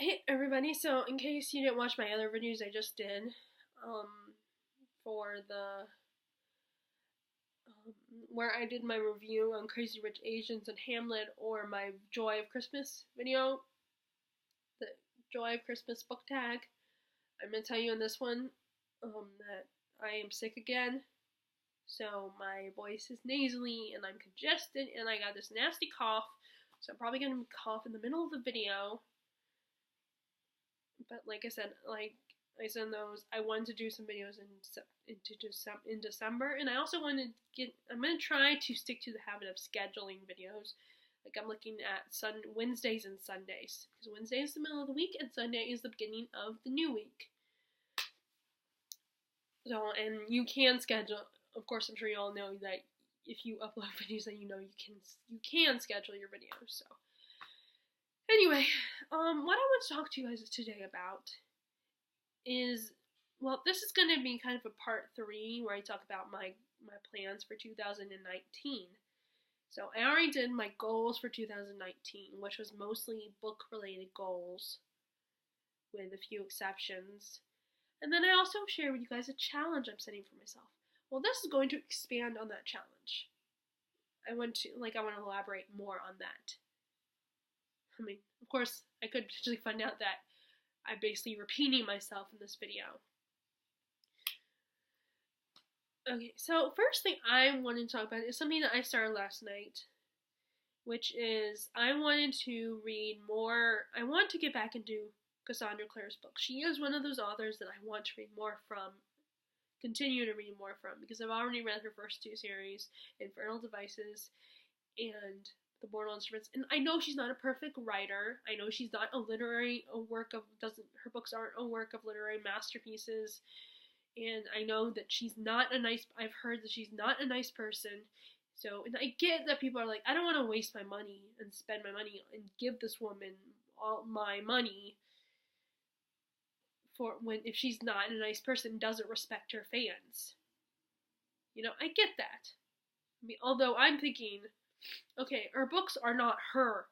Hey everybody, so in case you didn't watch my other videos I just did, um, for the, where I did my review on Crazy Rich Asians and Hamlet, or my Joy of Christmas video, the Joy of Christmas book tag, I'm going to tell you in this one, that I am sick again, so my voice is nasally, and I'm congested, and I got this nasty cough, so I'm probably going to cough in the middle of the video. But like I said, I wanted to do some videos in December, and I also wanted to I'm gonna try to stick to the habit of scheduling videos. Like I'm looking at Wednesdays and Sundays, because Wednesday is the middle of the week and Sunday is the beginning of the new week. So, and you can schedule. Of course, I'm sure you all know that if you upload videos, then you can schedule your videos. So. Anyway, what I want to talk to you guys today about is, well, this is going to be kind of a part 3 where I talk about my plans for 2019. So I already did my goals for 2019, which was mostly book-related goals, with a few exceptions. And then I also shared with you guys a challenge I'm setting for myself. Well, this is going to expand on that challenge. I want to elaborate more on that. I mean, of course, I could potentially find out that I'm basically repeating myself in this video. Okay, so first thing I wanted to talk about is something that I started last night, which is I wanted to read more. I want to get back into Cassandra Clare's books. She is one of those authors that I want to read more from, continue to read more from, because I've already read her first 2 series, Infernal Devices and The Mortal Instruments, and I know she's not a perfect writer. I know she's not her books aren't a work of literary masterpieces, and I know that I've heard that she's not a nice person. So, and I get that people are like, I don't want to waste my money and spend my money and give this woman all my money if she's not a nice person, doesn't respect her fans. I get that. I mean, although I'm thinking, okay, her books are not her.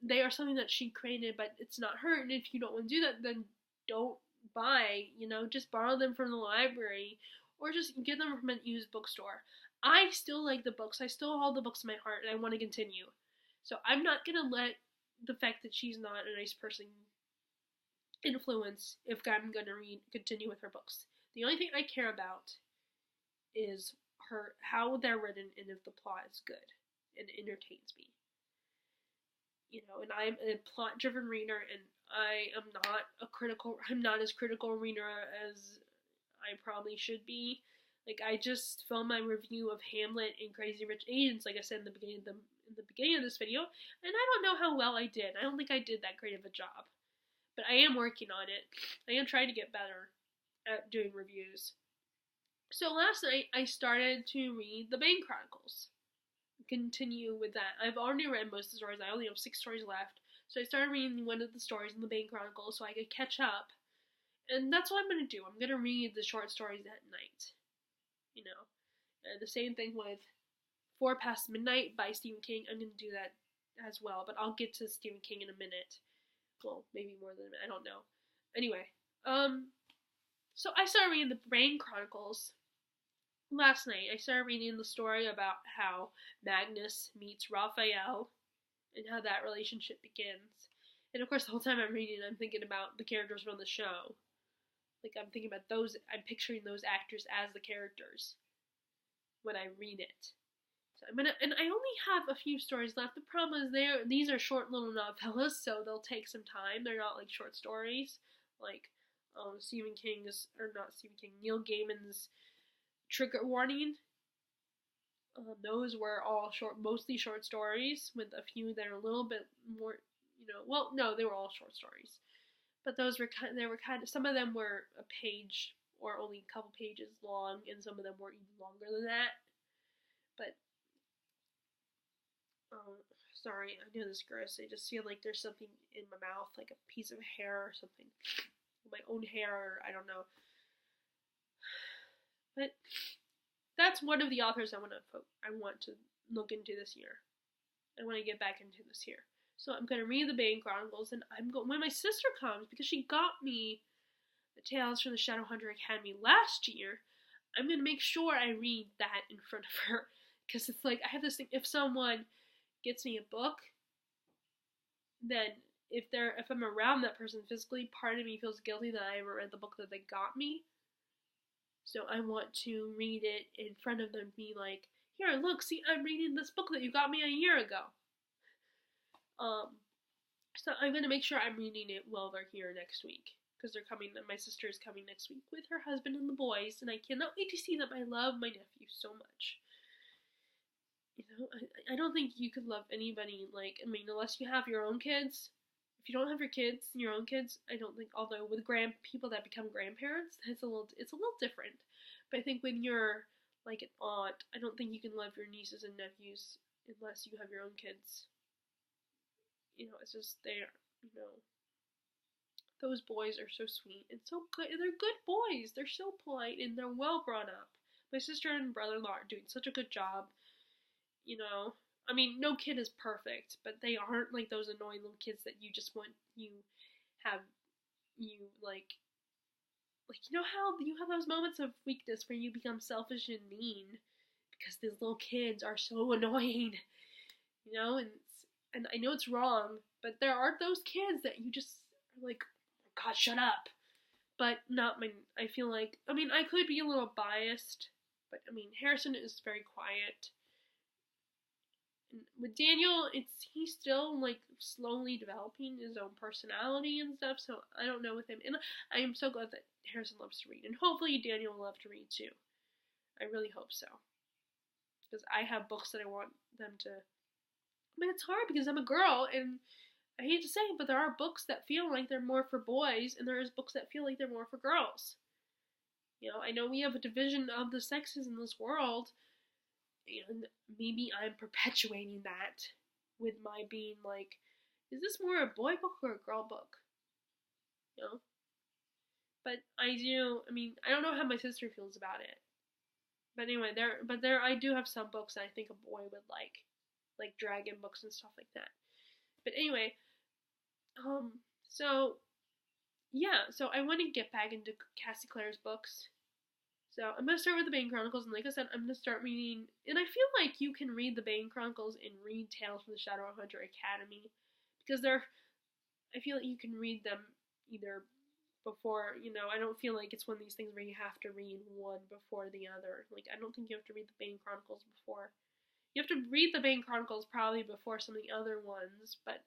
They are something that she created, but it's not her. And if you don't want to do that, then don't buy, just borrow them from the library or just get them from a used bookstore. I still like the books. I still hold the books in my heart, and I want to continue. So I'm not going to let the fact that she's not a nice person influence if I'm going to continue with her books. The only thing I care about is how they're written and if the plot is good and entertains me. And I'm a plot-driven reader, and I'm not as critical a reader as I probably should be. Like, I just filmed my review of Hamlet and Crazy Rich Asians, like I said in the beginning of this video, and I don't know how well I did. I don't think I did that great of a job. But I am working on it. I am trying to get better at doing reviews. So last night, I started to read The Bane Chronicles. Continue with that. I've already read most of the stories. I only have 6 stories left. So I started reading one of the stories in The Bane Chronicles so I could catch up. And that's what I'm going to do. I'm going to read the short stories at night. And the same thing with 4 Past Midnight by Stephen King. I'm going to do that as well. But I'll get to Stephen King in a minute. Well, maybe more than a minute. I don't know. Anyway. So I started reading The Bane Chronicles last night. I started reading the story about how Magnus meets Raphael and how that relationship begins. And of course, the whole time I'm reading, I'm thinking about the characters from the show. Like, I'm thinking about I'm picturing those actors as the characters when I read it. So and I only have a few stories left. The problem is these are short little novellas, so they'll take some time. They're not like short stories, like Neil Gaiman's Trigger Warning. Those were all mostly short stories, with a few that are a little bit more, well, no, they were all short stories. But some of them were a page or only a couple pages long, and some of them were even longer than that. But, sorry, I know this is gross. I just feel like there's something in my mouth, like a piece of hair or something. My own hair, or I don't know. But that's one of the authors I want to look into this year. I want to get back into this year. So I'm gonna read the Bane Chronicles, and when my sister comes, because she got me the Tales from the Shadowhunter Academy last year, I'm gonna make sure I read that in front of her, because it's like I have this thing: if someone gets me a book, then if I'm around that person physically, part of me feels guilty that I haven't read the book that they got me. So I want to read it in front of them, be like, here, look, see, I'm reading this book that you got me a year ago. So I'm gonna make sure I'm reading it while they're here next week, because they're coming. My sister is coming next week with her husband and the boys, and I cannot wait to see them. I love my nephew so much. You know, I don't think you could love anybody unless you have your own kids. If you don't have your own kids, I don't think. Although with people that become grandparents, it's a little different. But I think when you're like an aunt, I don't think you can love your nieces and nephews unless you have your own kids. You know, it's just those boys are so sweet and so good. And they're good boys. They're so polite and they're well brought up. My sister and brother-in-law are doing such a good job. You know, I mean, no kid is perfect, but they aren't like those annoying little kids that you just want you know how you have those moments of weakness where you become selfish and mean because these little kids are so annoying, you know, and I know it's wrong, but there are those kids that you just are like, oh God, shut up. But I feel like, I mean, I could be a little biased, but I mean, Harrison is very quiet. And with Daniel, he's still like slowly developing his own personality and stuff, so I don't know with him. And I am so glad that Harrison loves to read, and hopefully Daniel will love to read too. I really hope so. Because I have books that I want them to. I mean, it's hard because I'm a girl, and I hate to say it, but there are books that feel like they're more for boys, and there is books that feel like they're more for girls. You know, I know we have a division of the sexes in this world, and maybe I'm perpetuating that with my being like, is this more a boy book or a girl book? You know? But I don't know how my sister feels about it. But anyway, I do have some books that I think a boy would like dragon books and stuff like that. But anyway, so I want to get back into Cassie Clare's books. So I'm going to start with the Bane Chronicles, and like I said, I'm going to start reading, and I feel like you can read the Bane Chronicles and read Tales from the Shadowhunter Academy, because I feel like you can read them either before, I don't feel like it's one of these things where you have to read one before the other. Like, I don't think you have to read the Bane Chronicles before. You have to read the Bane Chronicles probably before some of the other ones, but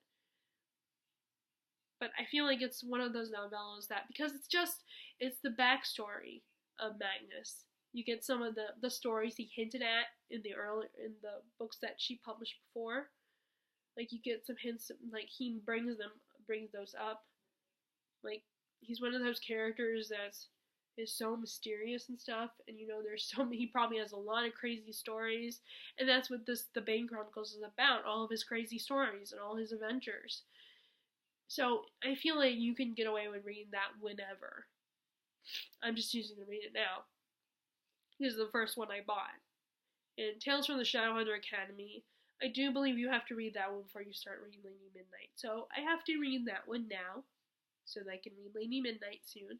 I feel like it's one of those novellas that, because it's the backstory of Magnus. You get some of the stories he hinted at in the books that she published before. Like, you get some hints, like he brings those up. Like, he's one of those characters that is so mysterious and stuff, and he probably has a lot of crazy stories, and that's what the Bane Chronicles is about, all of his crazy stories and all his adventures. So I feel like you can get away with reading that whenever. I'm just choosing to read it now. This is the first one I bought. And Tales from the Shadowhunter Academy, I do believe you have to read that one before you start reading Lady Midnight. So I have to read that one now, so that I can read Lady Midnight soon.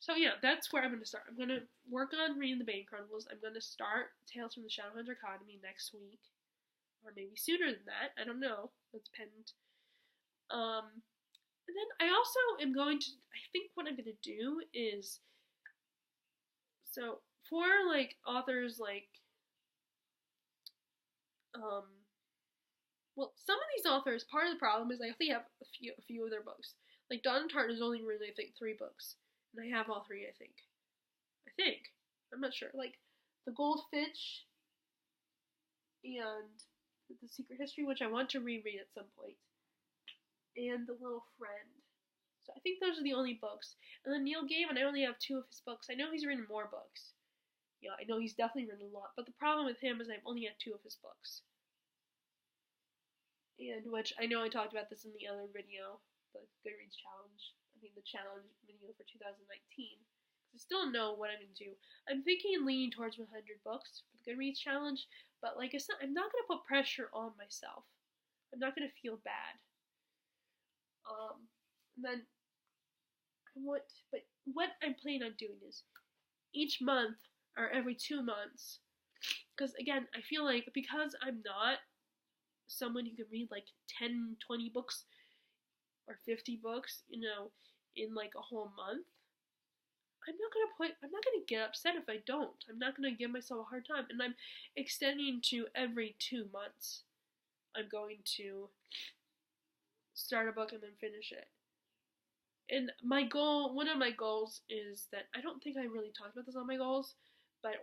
So yeah, that's where I'm going to start. I'm going to work on reading the Bane Chronicles. I'm going to start Tales from the Shadowhunter Academy next week. Or maybe sooner than that. I don't know. It's dependent. And then I also am going to, I think what I'm going to do is, so for like authors like, well, some of these authors, part of the problem is I only have a few of their books. Like Donna Tartt has only really, I think, 3 books. And I have all 3, I think. I'm not sure. Like, The Goldfinch and The Secret History, which I want to reread at some point, and The Little Friend. So I think those are the only books. And then Neil Gaiman, I only have 2 of his books. I know he's written more books. Yeah, I know he's definitely written a lot. But the problem with him is I've only had 2 of his books. And which, I know I talked about this in the other video, the Goodreads challenge. The challenge video for 2019. I still don't know what I'm going to do. I'm thinking leaning towards 100 books for the Goodreads challenge, but like I said, I'm not going to put pressure on myself. I'm not gonna feel bad. And then but what I'm planning on doing is each month or every 2 months, because again, I feel like because I'm not someone who can read like 10, 20 books or 50 books, in like a whole month, I'm not gonna get upset if I don't. I'm not gonna give myself a hard time. And I'm extending to every 2 months. I'm going to start a book and then finish it. And one of my goals is that I don't think I really talked about this on my goals,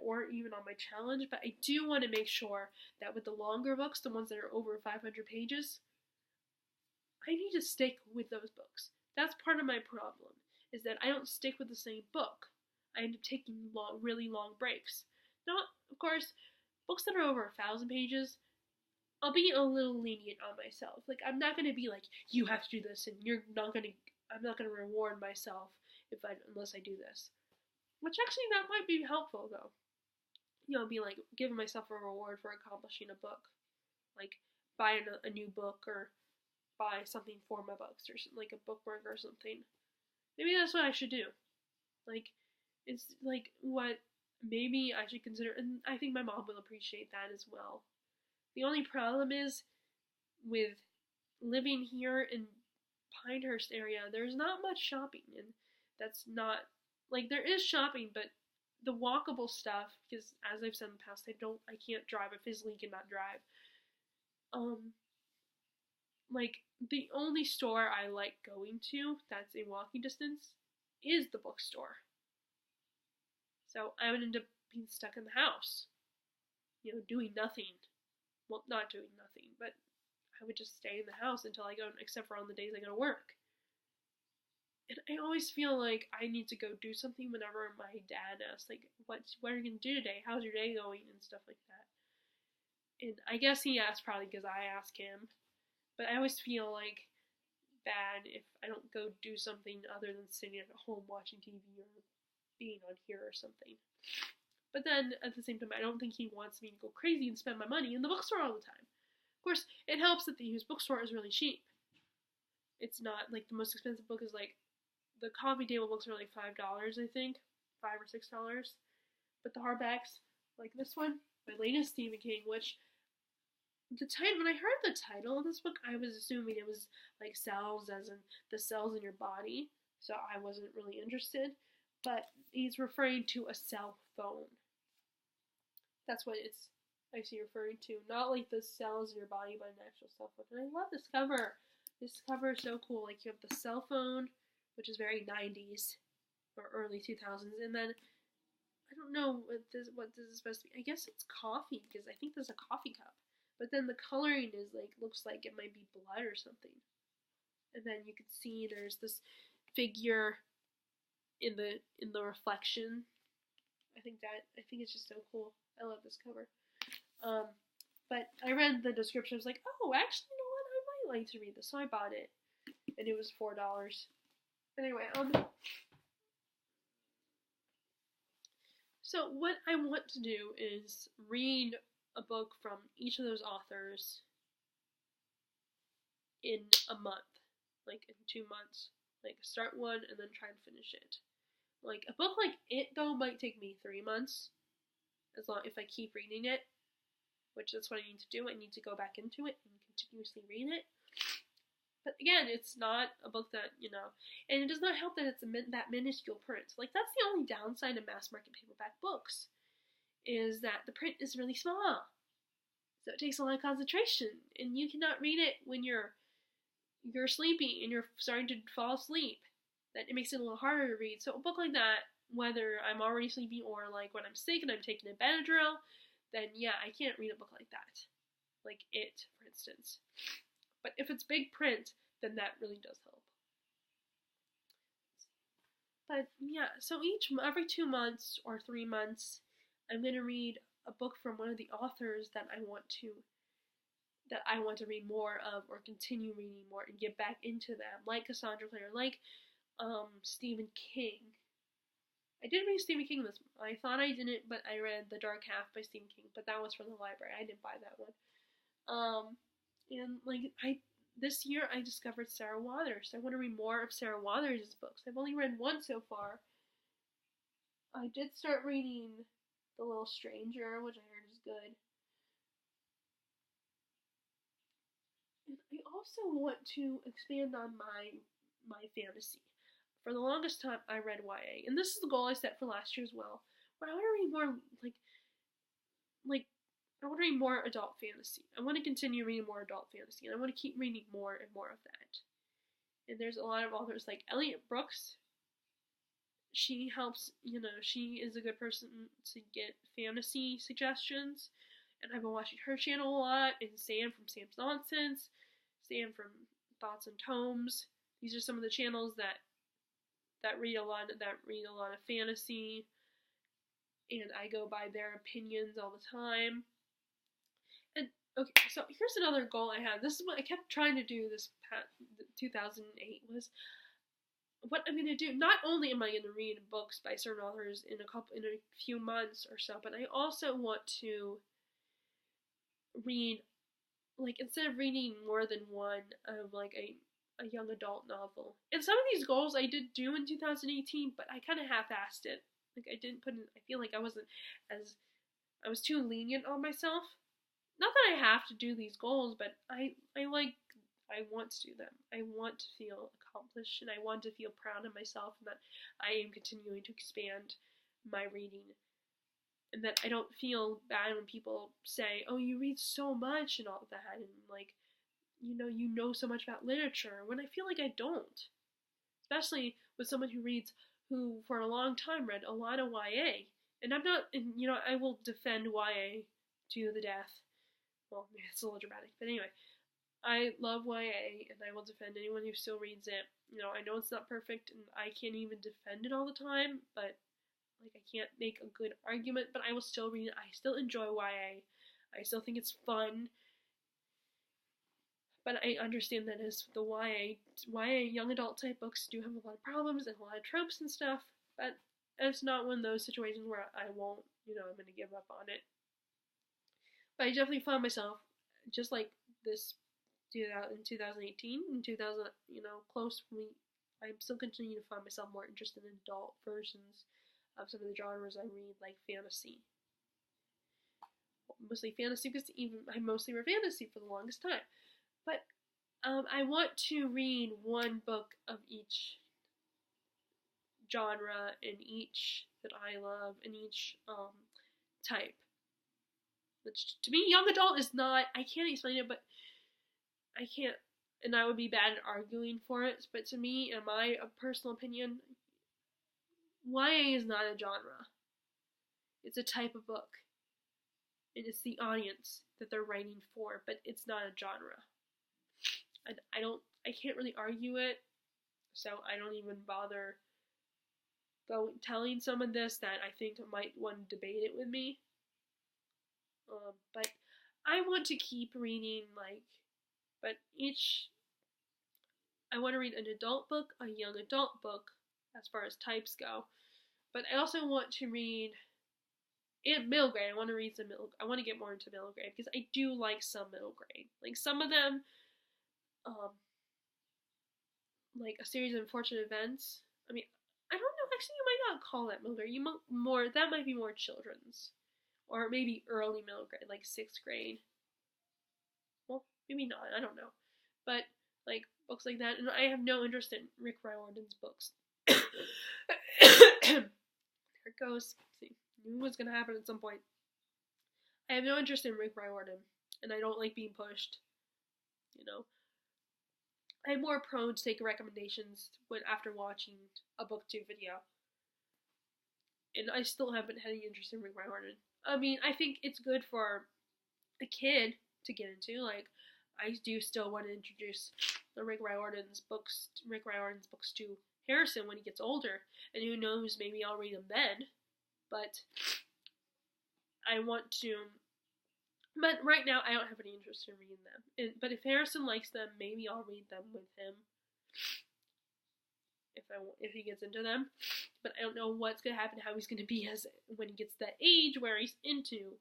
or even on my challenge, but I do want to make sure that with the longer books, the ones that are over 500 pages, I need to stick with those books. That's part of my problem, is that I don't stick with the same book. I end up taking really long breaks. Not, of course, books that are over 1,000 pages, I'll be a little lenient on myself. Like, I'm not gonna be like, you have to do this, and I'm not gonna reward myself unless I do this. Which actually, that might be helpful, though. Be like giving myself a reward for accomplishing a book. Like, buy a new book, or buy something for my books, or like a bookmark or something. Maybe that's what I should do. Like, it's like what maybe I should consider, and I think my mom will appreciate that as well. The only problem is with living here in Pinehurst area, there's not much shopping, and that's not like there is shopping, but the walkable stuff, because as I've said in the past, I can't drive. I physically cannot drive. Like the only store I like going to that's in walking distance is the bookstore. So I would end up being stuck in the house, doing nothing. Well, not doing nothing, but I would just stay in the house until I go, except for on the days I go to work. And I always feel like I need to go do something whenever my dad asks, like, what are you going to do today? How's your day going? And stuff like that. And I guess he asked probably because I asked him. But I always feel like bad if I don't go do something other than sitting at home watching TV or being on here or something. But then, at the same time, I don't think he wants me to go crazy and spend my money in the bookstore all the time. Of course, it helps that the used bookstore is really cheap. It's not, like, the most expensive book is, like, the coffee table books are, like, $5, I think. $5 or $6. But the hardbacks, like this one, my latest Stephen King, which, when I heard the title of this book, I was assuming it was, like, cells, as in the cells in your body. So I wasn't really interested. But he's referring to a cell phone. That's what it's actually referring to. Not like the cells in your body, but an actual cell phone. And I love this cover. This cover is so cool. Like, you have the cell phone, which is very 90s or early 2000s. And then, I don't know what this is supposed to be. I guess it's coffee, because I think there's a coffee cup. But then the coloring is looks like it might be blood or something. And then you can see there's this figure in the reflection. I think it's just so cool. I love this cover. But I read the description. I was like, oh, actually, you know what? I might like to read this. So I bought it, and it was $4. Anyway, so what I want to do is read a book from each of those authors in a month, like in 2 months. Like, start one and then try and finish it. Like, a book like it, though, might take me 3 months, if I keep reading it, which that's what I need to do. I need to go back into it and continuously read it. But again, it's not a book that, and it does not help that it's that minuscule print. Like, that's the only downside of mass market paperback books, is that the print is really small. So it takes a lot of concentration, and you cannot read it when you're sleepy and you're starting to fall asleep. That it makes it a little harder to read. So a book like that, whether I'm already sleepy or like when I'm sick and I'm taking a Benadryl, then yeah, I can't read a book like that. Like it, for instance. But if it's big print, then that really does help. But yeah, so every 2 months or 3 months, I'm going to read a book from one of the authors that I want to read more of, or continue reading more and get back into them, like Cassandra Clare, like Stephen King. I did read Stephen King this month. I thought I didn't, but I read The Dark Half by Stephen King, but that was from the library. I didn't buy that one. And this year I discovered Sarah Waters. I want to read more of Sarah Waters' books. I've only read one so far. I did start reading The Little Stranger, which I heard is good. And I also want to expand on my fantasy. For the longest time, I read YA, and this is the goal I set for last year as well. But I want to read more I want to read more adult fantasy. I want to continue reading more adult fantasy, and I want to keep reading more and more of that. And there's a lot of authors like Elliot Brooks. She helps, she is a good person to get fantasy suggestions. And I've been watching her channel a lot, and Sam from Sam's Nonsense, Sam from Thoughts and Tomes. These are some of the channels that read a lot of fantasy, and I go by their opinions all the time. And okay, so here's another goal I had. This is what I kept trying to do this past 2008 was what I'm gonna do. Not only am I gonna read books by certain authors in a few months or so, but I also want to read, instead of reading more than one of a young adult novel. And some of these goals I did do in 2018, but I kind of half-assed it. I didn't put in, I feel like I was too lenient on myself. Not that I have to do these goals, but I want to do them. I want to feel accomplished, and I want to feel proud of myself, and that I am continuing to expand my reading, and that I don't feel bad when people say, "Oh, you read so much," and all that, and you know so much about literature, when I feel like I don't. Especially with someone who for a long time read a lot of YA. And I'm not, I will defend YA to the death. Well, it's a little dramatic, but anyway. I love YA, and I will defend anyone who still reads it. I know it's not perfect, and I can't even defend it all the time, but, I can't make a good argument, but I will still read it. I still enjoy YA. I still think it's fun. But I understand that as the YA young adult type books do have a lot of problems and a lot of tropes and stuff, but it's not one of those situations where I won't, I'm going to give up on it. But I definitely found myself, just like this in 2018, in 2000, close for me, I'm still continuing to find myself more interested in adult versions of some of the genres I read, like fantasy. Mostly fantasy, because I mostly read fantasy for the longest time. But I want to read one book of each genre and each that I love and each type. Which to me, young adult is not, I can't explain it, but I can't, and I would be bad at arguing for it, but to me, in my personal opinion, YA is not a genre. It's a type of book. And it's the audience that they're writing for, but it's not a genre. I can't really argue it, so I don't even bother telling someone this that I think might want to debate it with me. But I want to keep reading, I want to read an adult book, a young adult book, as far as types go, but I also want to read, and middle grade, I want to get more into middle grade, because I do like some middle grade. Some of them, A Series of Unfortunate Events. I mean, I don't know, actually you might not call that middle grade. That might be more children's. Or maybe early middle grade, 6th grade. Well, maybe not, I don't know. But, books like that, and I have no interest in Rick Riordan's books. There it goes. See, knew it was gonna happen at some point. I have no interest in Rick Riordan, and I don't like being pushed. I'm more prone to take recommendations after watching a booktube video. And I still haven't had any interest in Rick Riordan. I mean, I think it's good for a kid to get into. I do still want to introduce Rick Riordan's books to Harrison when he gets older. And who knows, maybe I'll read them then. But I want to. But right now, I don't have any interest in reading them. But if Harrison likes them, maybe I'll read them with him. If he gets into them. But I don't know what's going to happen, how he's going to be when he gets to that age where he's into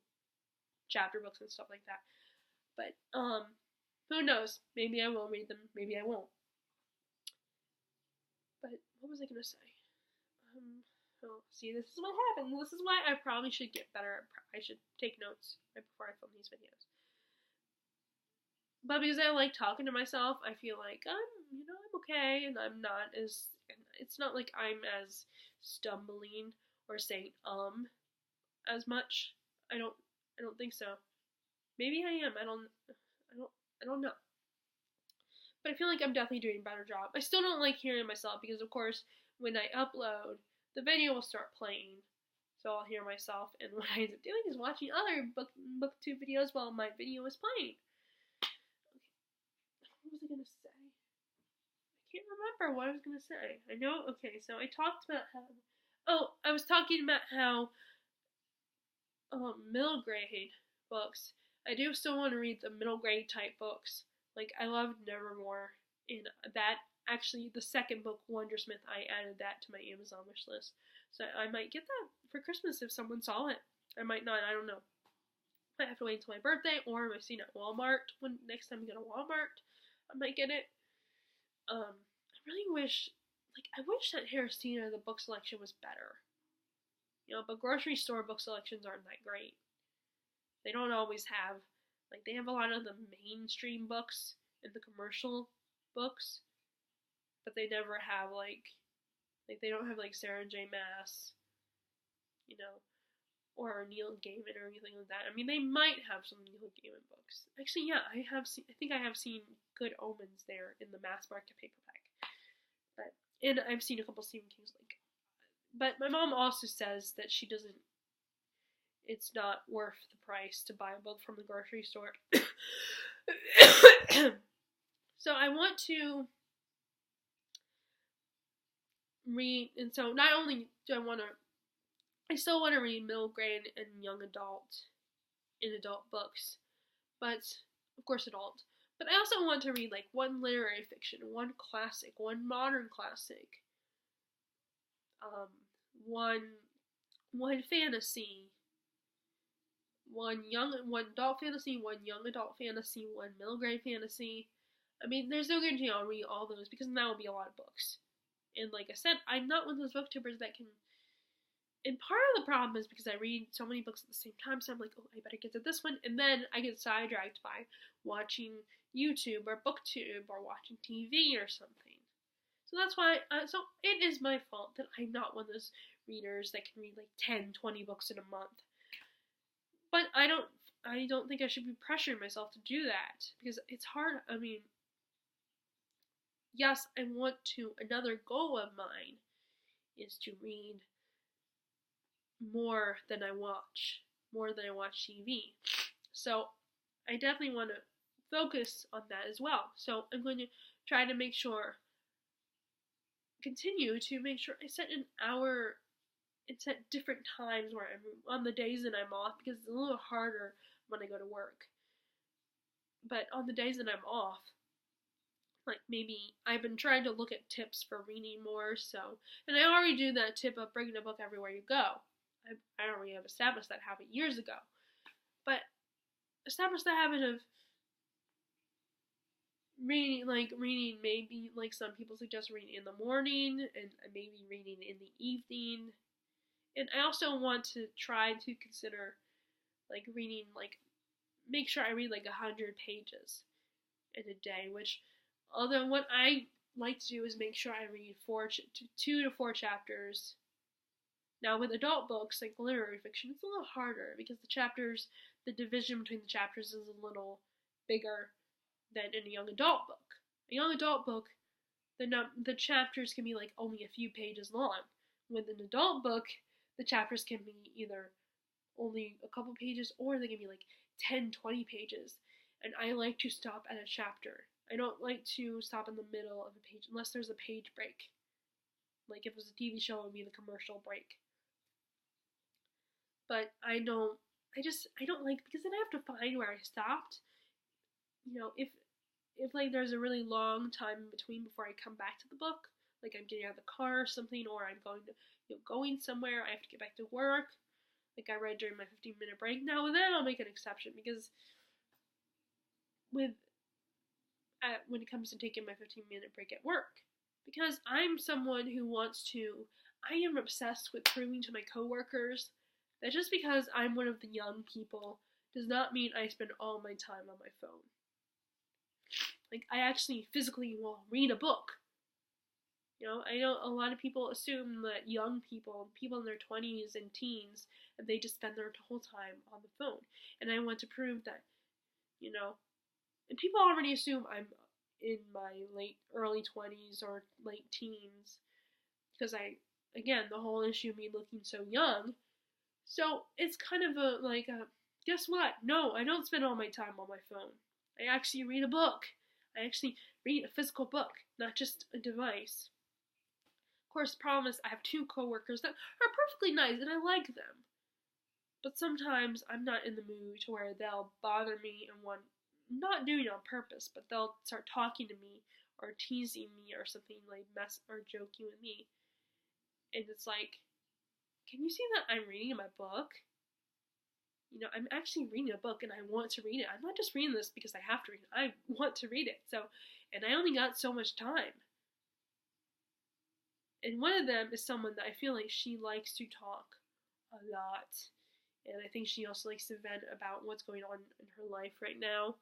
chapter books and stuff like that. But, Who knows? Maybe I will read them, maybe I won't. But what was I gonna say? Oh, see, this is what happened. This is why I probably should get better. I should take notes right before I film these videos. But because I like talking to myself, I feel like I'm okay, and I'm not as. It's not like I'm as stumbling or saying as much. I don't think so. Maybe I am. I don't know. But I feel like I'm definitely doing a better job. I still don't like hearing myself because, of course, when I upload, the video will start playing. So I'll hear myself, and what I end up doing is watching other booktube videos while my video is playing. What was I gonna say? I can't remember what I was gonna say. I know. Okay, so I talked about how. Oh, I was talking about how middle grade books. I do still want to read the middle grade type books. Like, I loved Nevermore, and that, actually, the second book, Wondersmith, I added that to my Amazon wish list. So I might get that for Christmas if someone saw it. I might not, I don't know. I have to wait until my birthday, or if I see it at Walmart, when next time I go to Walmart, I might get it. I really wish, I wish that Harristina, the book selection was better. But grocery store book selections aren't that great. They don't always have, they have a lot of the mainstream books and the commercial books, but they never have, they don't have, Sarah J. Maas, or Neil Gaiman or anything like that. I mean, they might have some Neil Gaiman books. Actually, yeah, I think I have seen Good Omens there in the mass market paperback. And I've seen a couple Stephen King's, but my mom also says that it's not worth the price to buy a book from the grocery store. So I want to read, and so not only do I still want to read middle grade and young adult in adult books, but, of course, adult. But I also want to read, one literary fiction, one classic, one modern classic, one fantasy, one adult fantasy, one young adult fantasy, one middle grade fantasy. I mean, there's no guarantee I'll read all those, because that will be a lot of books. And like I said, I'm not one of those booktubers that can. And part of the problem is because I read so many books at the same time, so I'm like, oh, I better get to this one, and then I get sidetracked by watching YouTube or BookTube or watching TV or something. So that's why, so it is my fault that I'm not one of those readers that can read 10, 20 books in a month. But I don't think I should be pressuring myself to do that, because it's hard. I mean, yes, I want to, another goal of mine is to read more than I watch TV. So I definitely want to focus on that as well. So I'm going to try to continue to make sure I set an hour. It's at different times where I'm on the days that I'm off, because it's a little harder when I go to work. But on the days that I'm off, maybe I've been trying to look at tips for reading more. So, and I already do that tip of bringing a book everywhere you go. I already have established that habit years ago. But establish the habit of reading, maybe, some people suggest reading in the morning, and maybe reading in the evening. And I also want to try to consider, reading, make sure I read, 100 pages in a day, which, although what I like to do is make sure I read 2 to 4 chapters. Now, with adult books, like literary fiction, it's a little harder, because the division between the chapters is a little bigger than in a young adult book. A young adult book, the chapters can be, only a few pages long. With an adult book, the chapters can be either only a couple pages, or they can be 10, 20 pages. And I like to stop at a chapter. I don't like to stop in the middle of a page unless there's a page break. If it was a TV show, it would be the commercial break. But I don't like, because then I have to find where I stopped. If there's a really long time in between before I come back to the book, I'm getting out of the car or something, or I'm going somewhere, I have to get back to work, I read during my 15-minute break, now then I'll make an exception, because with when it comes to taking my 15-minute break at work. Because I'm someone who I am obsessed with proving to my coworkers that just because I'm one of the young people does not mean I spend all my time on my phone. Like, I actually physically will read a book. I know a lot of people assume that young people in their 20s and teens, they just spend their whole time on the phone. And I want to prove that, and people already assume I'm in my early 20s or late teens, because again, the whole issue of me looking so young. So it's kind of guess what? No, I don't spend all my time on my phone. I actually read a book. I actually read a physical book, not just a device. Of course, the problem is I have 2 coworkers that are perfectly nice and I like them. But sometimes I'm not in the mood to where they'll bother me and not doing it on purpose, but they'll start talking to me or teasing me or something, like or joking with me. And it's like, can you see that I'm reading my book? I'm actually reading a book and I want to read it. I'm not just reading this because I have to read it. I want to read it. And I only got so much time. And one of them is someone that I feel like she likes to talk a lot. And I think she also likes to vent about what's going on in her life right now.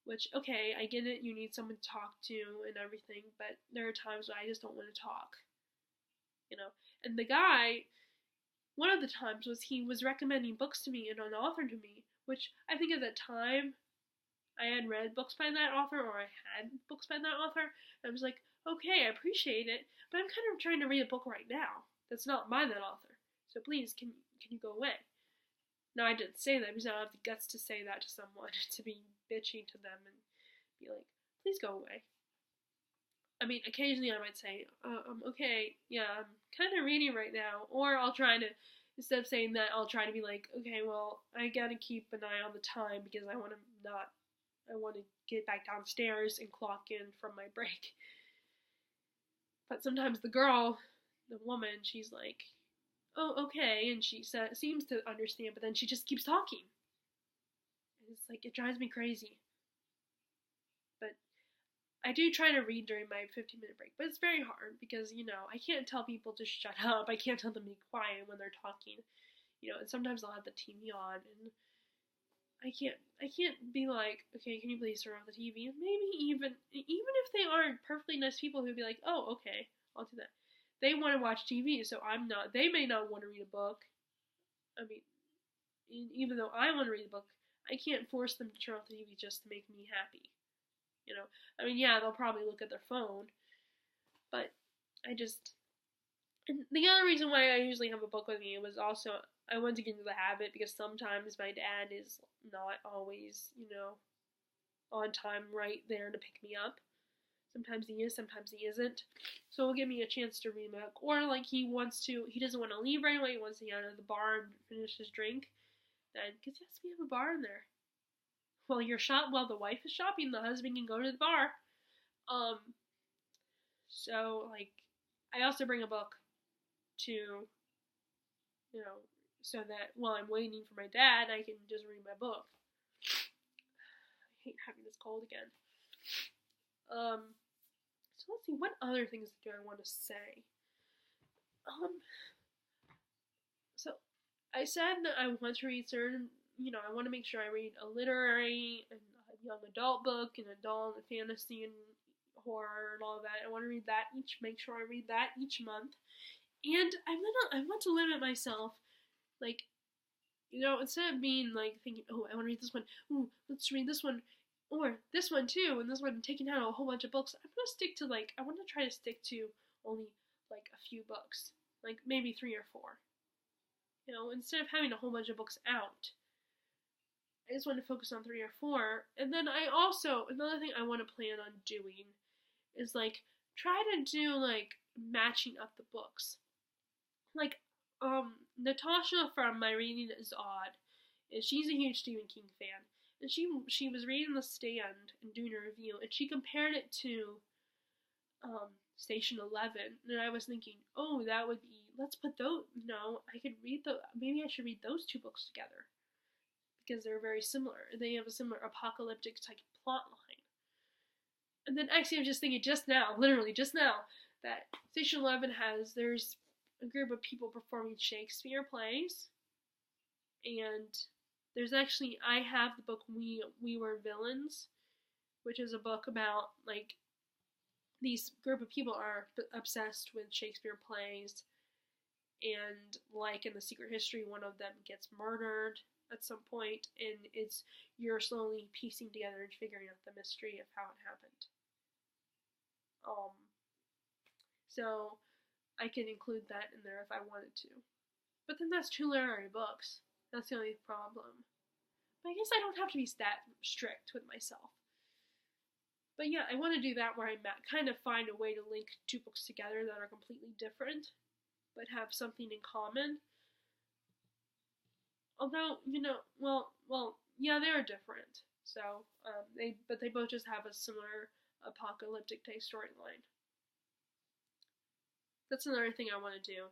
Which, okay, I get it, you need someone to talk to and everything, but there are times when I just don't want to talk. And the guy, one of the times he was recommending books to me and an author to me, which I think at the time I had read books by that author, or I had books by that author, and I was like, okay, I appreciate it, but I'm kind of trying to read a book right now that's not by that author, so please, can you go away? Now, I didn't say that because I don't have the guts to say that to someone, to be bitchy to them and be like, please go away. I mean, occasionally I might say, okay, yeah, I'm kind of reading right now. Or I'll try to, instead of saying that, I'll try to be like, okay, well, I gotta keep an eye on the time because I want to get back downstairs and clock in from my break. But sometimes the woman, she's like, oh, okay, and she seems to understand, but then she just keeps talking. And it's like, it drives me crazy. But I do try to read during my 15-minute break, but it's very hard because, I can't tell people to shut up. I can't tell them to be quiet when they're talking, and sometimes I'll have the TV on, and I can't be like, okay, can you please turn off the TV? And maybe even if they aren't perfectly nice people who'd be like, oh, okay, I'll do that. They want to watch TV, so I'm not. They may not want to read a book. I mean, even though I want to read a book, I can't force them to turn off the TV just to make me happy. I mean, yeah, they'll probably look at their phone, but and the other reason why I usually have a book with me was also, I wanted to get into the habit because sometimes my dad is not always, on time right there to pick me up. Sometimes he is, sometimes he isn't. So it'll give me a chance to read my book. Or like he doesn't want to leave right away, he wants to get out of the bar and finish his drink. Then, because yes, we have a bar in there. While the wife is shopping, the husband can go to the bar. So like, I also bring a book to, so that while I'm waiting for my dad, I can just read my book. I hate having this cold again. So let's see, what other things do I want to say? So I said that I want to read certain, I want to make sure I read a literary and a young adult book and adult and fantasy and horror and all of that. I want to read that make sure I read that each month. And I want to limit myself, like, instead of being like thinking, oh, I want to read this one, ooh, let's read this one, or this one too, and this one, taking out a whole bunch of books. I'm gonna stick to I want to try to stick to only like a few books, like maybe 3 or 4. Instead of having a whole bunch of books out, I just want to focus on 3 or 4. And then another thing I want to plan on doing is try to do matching up the books. Natasha from My Reading is Odd, and she's a huge Stephen King fan. And she was reading The Stand and doing a review, and she compared it to Station 11, and I was thinking, oh, that would be, let's put those, maybe I should read those 2 books together, because they're very similar. They have a similar apocalyptic type plot line. And then actually, I'm just thinking just now, literally just now, that Station 11 there's a group of people performing Shakespeare plays, and there's actually, I have the book We Were Villains, which is a book about, like, these group of people are obsessed with Shakespeare plays, and like in The Secret History, one of them gets murdered at some point, and you're slowly piecing together and figuring out the mystery of how it happened. So I can include that in there if I wanted to. But then that's 2 literary books. That's the only problem. But I guess I don't have to be that strict with myself. But yeah, I want to do that where I kind of find a way to link 2 books together that are completely different, but have something in common. Although, yeah, they are different. So, they both just have a similar apocalyptic type storyline. That's another thing I want to do.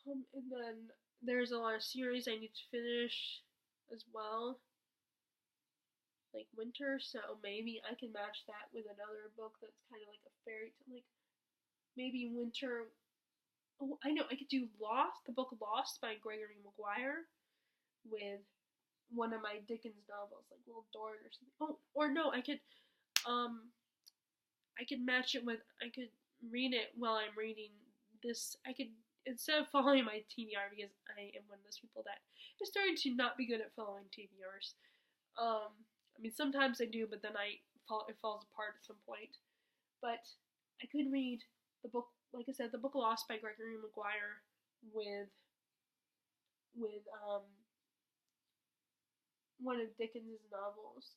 And then there's a lot of series I need to finish as well, like Winter, so maybe I can match that with another book that's kind of like a fairy tale, like maybe Winter. Oh, I know, I could do Lost, the book Lost by Gregory Maguire, with one of my Dickens novels, like Little Dorrit or something. Oh, or no, I could match it with, I could read it while I'm reading this. I could, instead of following my TBR, because I am one of those people that is starting to not be good at following TBRs. I mean, sometimes I do, but then it falls apart at some point. But I could read the book, like I said, the book Lost by Gregory Maguire with one of Dickens' novels.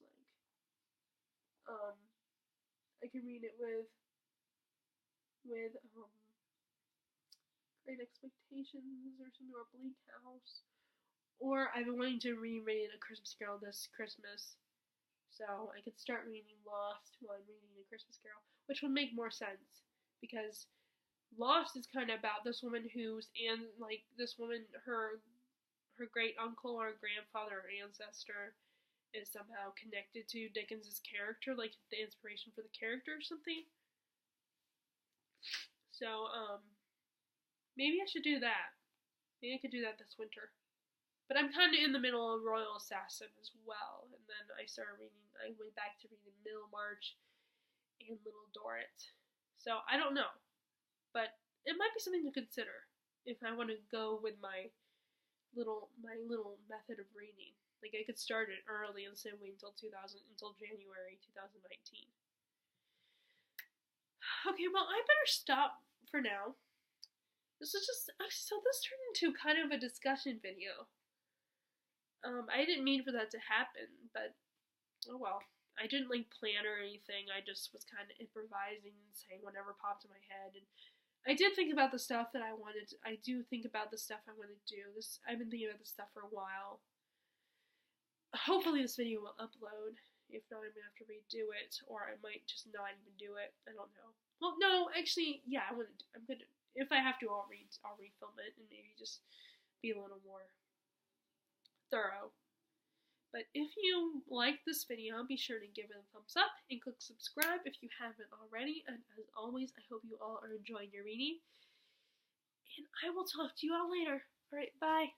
I could read it with Great Expectations or something, or Bleak House. Or I've been wanting to reread A Christmas Carol this Christmas, so I could start reading Lost while I'm reading A Christmas Carol, which would make more sense, because Lost is kind of about this woman her great uncle or grandfather or ancestor is somehow connected to Dickens's character, like the inspiration for the character or something. So, maybe I should do that. Maybe I could do that this winter. But I'm kind of in the middle of Royal Assassin as well, and then I went back to reading Middlemarch and Little Dorrit. So I don't know, but it might be something to consider if I want to go with my little method of reading. Like, I could start it early instead of waiting until January 2019. Okay, well, I better stop for now. This turned into kind of a discussion video. I didn't mean for that to happen, but oh well. I didn't plan or anything. I just was kind of improvising and saying whatever popped in my head. And I did think about the stuff that I wanted. I do think about the stuff I want to do. I've been thinking about this stuff for a while. Hopefully this video will upload. If not, I'm gonna have to redo it, or I might just not even do it. I don't know. Well, no, actually, yeah, I'm gonna. If I have to, I'll refilm it and maybe just be a little more thorough. But if you like this video, be sure to give it a thumbs up and click subscribe if you haven't already. And as always, I hope you all are enjoying your reading. And I will talk to you all later. Alright, bye.